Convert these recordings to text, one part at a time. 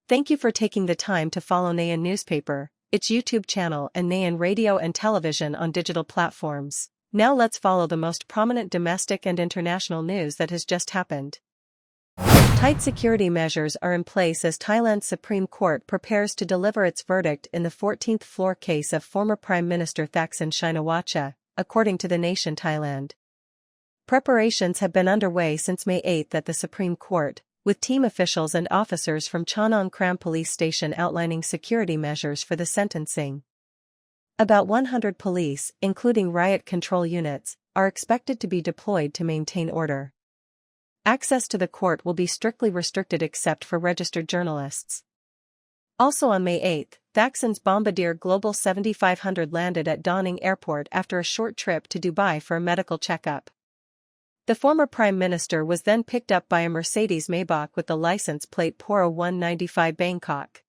Thank you for taking the time to follow Nghe An Newspaper, its YouTube channel and Nghe An Radio and television on digital platforms. Now let's follow the most prominent domestic and international news that has just happened. Tight security measures are in place as Thailand's Supreme Court prepares to deliver its verdict in the 14th floor case of former Prime Minister Thaksin Shinawatra, according to The Nation Thailand. Preparations have been underway since May 8 at the Supreme Court, with team officials and officers from Chanong Kram Police Station outlining security measures for the sentencing. About 100 police, including riot control units, are expected to be deployed to maintain order. Access to the court will be strictly restricted except for registered journalists. Also on May 8, Thaksin's Bombardier Global 7500 landed at Dawning Airport after a short trip to Dubai for a medical checkup. The former Prime Minister was then picked up by a Mercedes Maybach with the license plate Poro 195 Bangkok.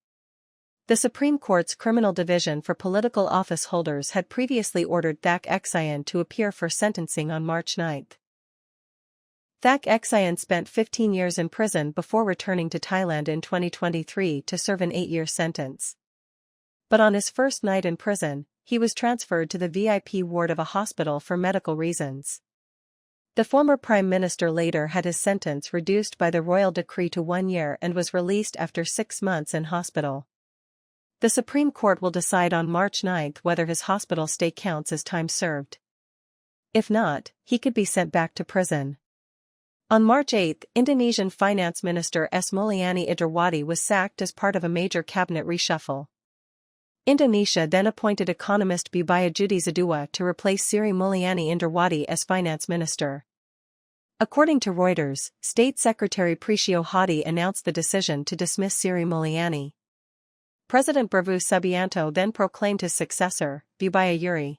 The Supreme Court's Criminal Division for Political Office Holders had previously ordered Thaksin to appear for sentencing on March 9. Thaksin spent 15 years in prison before returning to Thailand in 2023 to serve an 8-year sentence. But on his first night in prison, he was transferred to the VIP ward of a hospital for medical reasons. The former Prime Minister later had his sentence reduced by the royal decree to 1 year and was released after 6 months in hospital. The Supreme Court will decide on March 9 whether his hospital stay counts as time served. If not, he could be sent back to prison. On March 8, Indonesian Finance Minister S. Mulyani Indrawati was sacked as part of a major cabinet reshuffle. Indonesia then appointed economist Budayajudi Zadua to replace Sri Mulyani Indrawati as finance minister. According to Reuters, State Secretary Priscio Hadi announced the decision to dismiss Sri Mulyani. President Prabowo Subianto then proclaimed his successor, Budayajuri.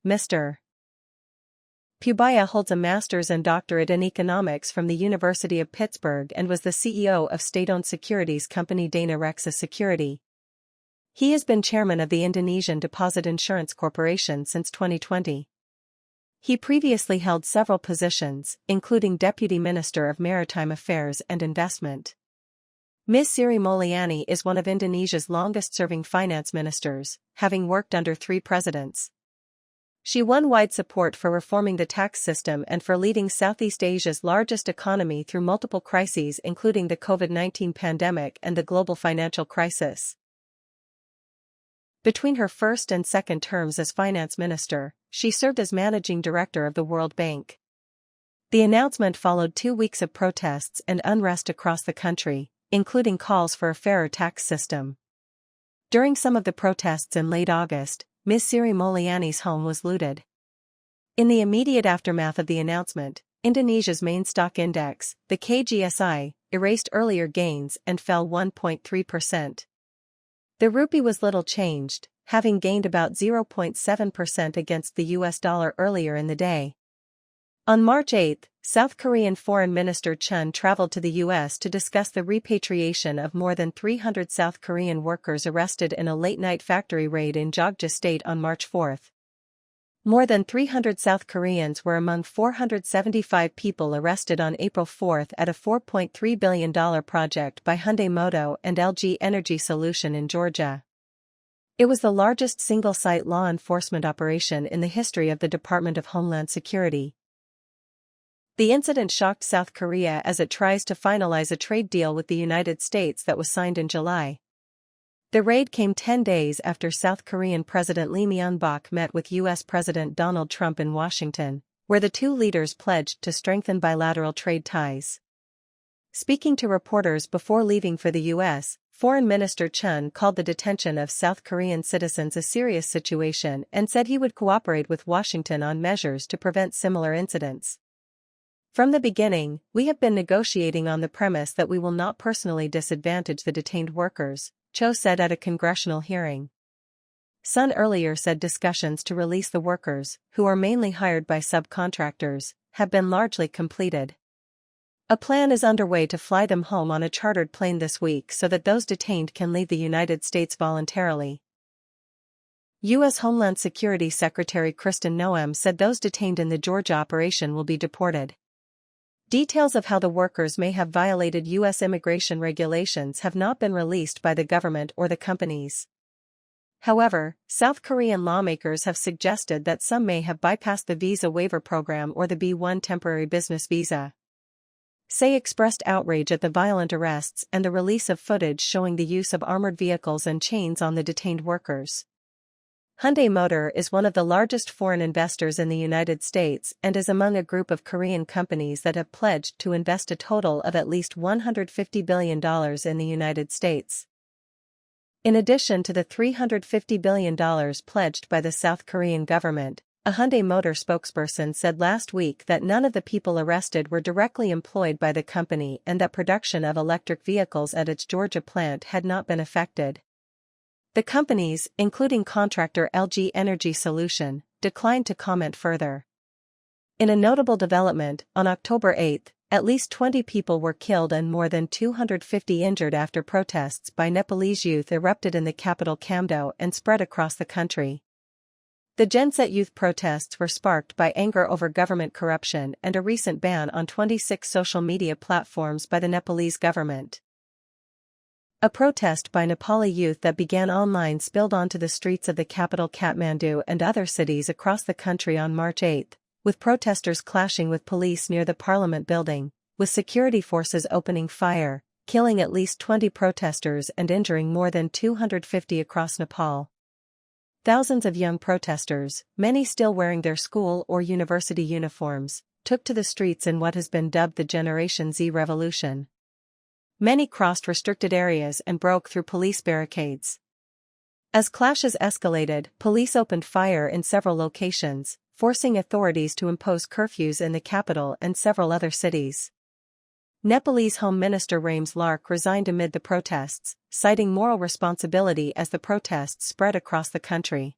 Mr. Pubaya holds a master's and doctorate in economics from the University of Pittsburgh and was the CEO of state-owned securities company Dana Reksa Security. He has been chairman of the Indonesian Deposit Insurance Corporation since 2020. He previously held several positions, including Deputy Minister of Maritime Affairs and Investment. Ms. Sri Mulyani is one of Indonesia's longest-serving finance ministers, having worked under 3 presidents. She won wide support for reforming the tax system and for leading Southeast Asia's largest economy through multiple crises including the COVID-19 pandemic and the global financial crisis. Between her first and second terms as finance minister, she served as managing director of the World Bank. The announcement followed 2 weeks of protests and unrest across the country, including calls for a fairer tax system. During some of the protests in late August, Ms. Sri Mulyani's home was looted. In the immediate aftermath of the announcement, Indonesia's main stock index, the KGSI, erased earlier gains and fell 1.3%. The rupee was little changed, having gained about 0.7% against the US dollar earlier in the day. On March 8, South Korean Foreign Minister Chun traveled to the U.S. to discuss the repatriation of more than 300 South Korean workers arrested in a late-night factory raid in Jeogja State on March 4. More than 300 South Koreans were among 475 people arrested on April 4 at a $4.3 billion project by Hyundai Motor and LG Energy Solution in Georgia. It was the largest single-site law enforcement operation in the history of the Department of Homeland Security. The incident shocked South Korea as it tries to finalize a trade deal with the United States that was signed in July. The raid came 10 days after South Korean President Lee Myung-bak met with U.S. President Donald Trump in Washington, where the two leaders pledged to strengthen bilateral trade ties. Speaking to reporters before leaving for the U.S., Foreign Minister Chun called the detention of South Korean citizens a serious situation and said he would cooperate with Washington on measures to prevent similar incidents. From the beginning, we have been negotiating on the premise that we will not personally disadvantage the detained workers, Cho said at a congressional hearing. Sun earlier said discussions to release the workers, who are mainly hired by subcontractors, have been largely completed. A plan is underway to fly them home on a chartered plane this week so that those detained can leave the United States voluntarily. U.S. Homeland Security Secretary Kristen Noem said those detained in the Georgia operation will be deported. Details of how the workers may have violated U.S. immigration regulations have not been released by the government or the companies. However, South Korean lawmakers have suggested that some may have bypassed the visa waiver program or the B-1 temporary business visa. Say expressed outrage at the violent arrests and the release of footage showing the use of armored vehicles and chains on the detained workers. Hyundai Motor is one of the largest foreign investors in the United States and is among a group of Korean companies that have pledged to invest a total of at least $150 billion in the United States. In addition to the $350 billion pledged by the South Korean government, a Hyundai Motor spokesperson said last week that none of the people arrested were directly employed by the company and that production of electric vehicles at its Georgia plant had not been affected. The companies, including contractor LG Energy Solution, declined to comment further. In a notable development, on October 8, at least 20 people were killed and more than 250 injured after protests by Nepalese youth erupted in the capital Kamdo and spread across the country. The Gen Z youth protests were sparked by anger over government corruption and a recent ban on 26 social media platforms by the Nepalese government. A protest by Nepali youth that began online spilled onto the streets of the capital Kathmandu and other cities across the country on March 8, with protesters clashing with police near the parliament building, with security forces opening fire, killing at least 20 protesters and injuring more than 250 across Nepal. Thousands of young protesters, many still wearing their school or university uniforms, took to the streets in what has been dubbed the Generation Z revolution. Many crossed restricted areas and broke through police barricades. As clashes escalated, police opened fire in several locations, forcing authorities to impose curfews in the capital and several other cities. Nepalese Home Minister Rames Lark resigned amid the protests, citing moral responsibility as the protests spread across the country.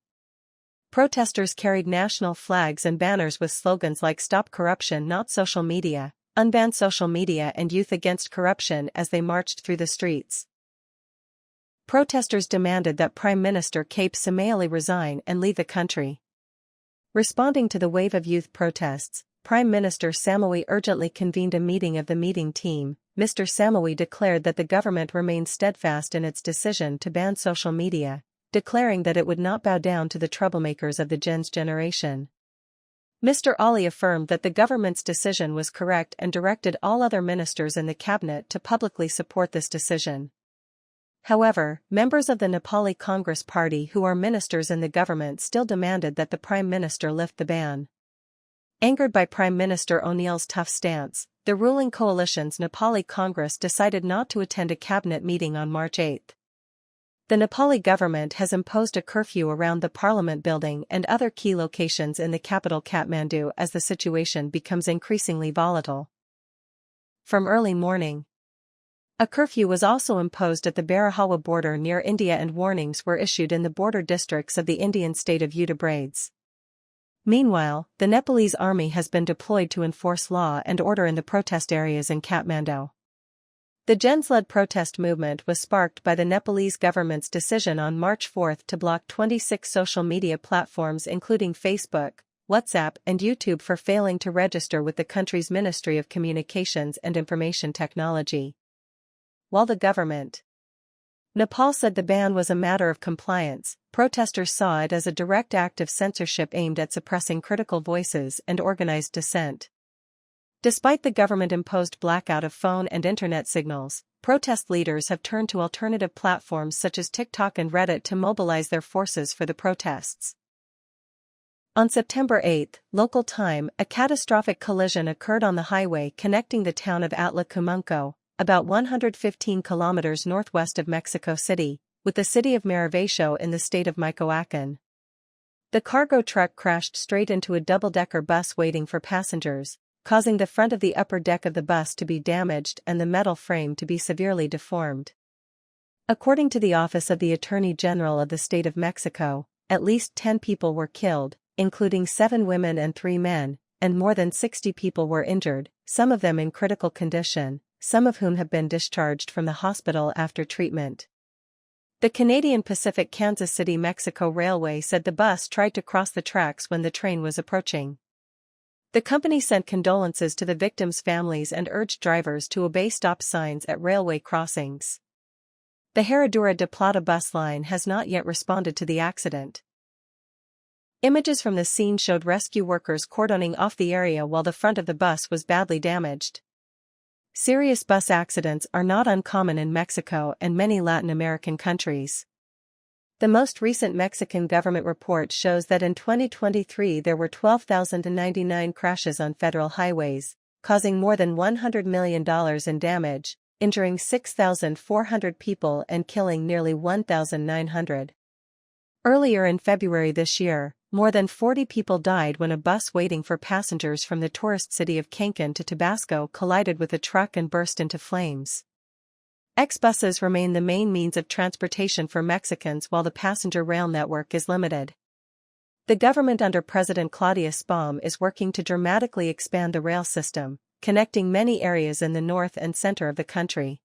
Protesters carried national flags and banners with slogans like "Stop Corruption, Not Social Media," "Unban Social Media," and "Youth Against Corruption" as they marched through the streets. Protesters demanded that Prime Minister Cape Samaili resign and leave the country. Responding to the wave of youth protests, Prime Minister Samawi urgently convened a meeting of the meeting team. Mr. Samawi declared that the government remains steadfast in its decision to ban social media, declaring that it would not bow down to the troublemakers of the Gen Z generation. Mr. Ali affirmed that the government's decision was correct and directed all other ministers in the cabinet to publicly support this decision. However, members of the Nepali Congress Party who are ministers in the government still demanded that the Prime Minister lift the ban. Angered by Prime Minister O'Neill's tough stance, the ruling coalition's Nepali Congress decided not to attend a cabinet meeting on March 8. The Nepali government has imposed a curfew around the parliament building and other key locations in the capital Kathmandu as the situation becomes increasingly volatile. From early morning, a curfew was also imposed at the Barahawa border near India and warnings were issued in the border districts of the Indian state of Uttar Pradesh. Meanwhile, the Nepalese army has been deployed to enforce law and order in the protest areas in Kathmandu. The Gen Z-led protest movement was sparked by the Nepalese government's decision on March 4 to block 26 social media platforms including Facebook, WhatsApp and YouTube for failing to register with the country's Ministry of Communications and Information Technology. While the government, Nepal said the ban was a matter of compliance, protesters saw it as a direct act of censorship aimed at suppressing critical voices and organized dissent. Despite the government-imposed blackout of phone and internet signals, protest leaders have turned to alternative platforms such as TikTok and Reddit to mobilize their forces for the protests. On September 8, local time, a catastrophic collision occurred on the highway connecting the town of Atlacomulco, about 115 kilometers northwest of Mexico City, with the city of Marivacho in the state of Michoacán. The cargo truck crashed straight into a double-decker bus waiting for passengers, causing the front of the upper deck of the bus to be damaged and the metal frame to be severely deformed. According to the Office of the Attorney General of the State of Mexico, at least 10 people were killed, including 7 women and 3 men, and more than 60 people were injured, some of them in critical condition, some of whom have been discharged from the hospital after treatment. The Canadian Pacific Kansas City Mexico Railway said the bus tried to cross the tracks when the train was approaching. The company sent condolences to the victims' families and urged drivers to obey stop signs at railway crossings. The Herradura de Plata bus line has not yet responded to the accident. Images from the scene showed rescue workers cordoning off the area while the front of the bus was badly damaged. Serious bus accidents are not uncommon in Mexico and many Latin American countries. The most recent Mexican government report shows that in 2023 there were 12,099 crashes on federal highways, causing more than $100 million in damage, injuring 6,400 people and killing nearly 1,900. Earlier in February this year, more than 40 people died when a bus waiting for passengers from the tourist city of Cancun to Tabasco collided with a truck and burst into flames. Buses remain the main means of transportation for Mexicans while the passenger rail network is limited. The government under President Claudia Sheinbaum is working to dramatically expand the rail system, connecting many areas in the north and center of the country.